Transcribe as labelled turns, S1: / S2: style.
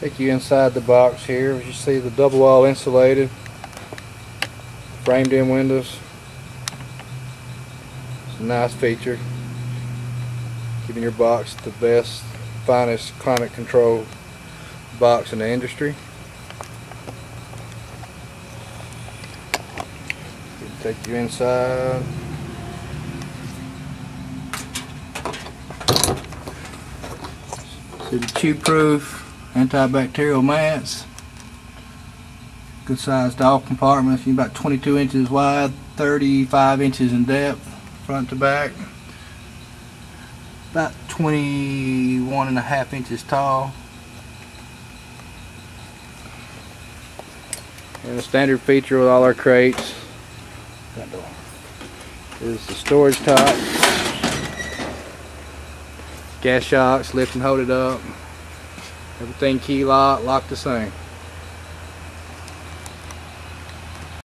S1: Take you inside the box here. As you see, the double wall insulated, framed in windows. It's a nice feature, giving your box the best, finest climate control box in the industry. Take you inside. See the chew-proof antibacterial mats. Good sized all compartments, about 22 inches wide, 35 inches in depth, front to back. About 21.5 inches tall. And a standard feature with all our crates is the storage top. Gas shocks, lift and hold it up. Everything key lock, locked the same.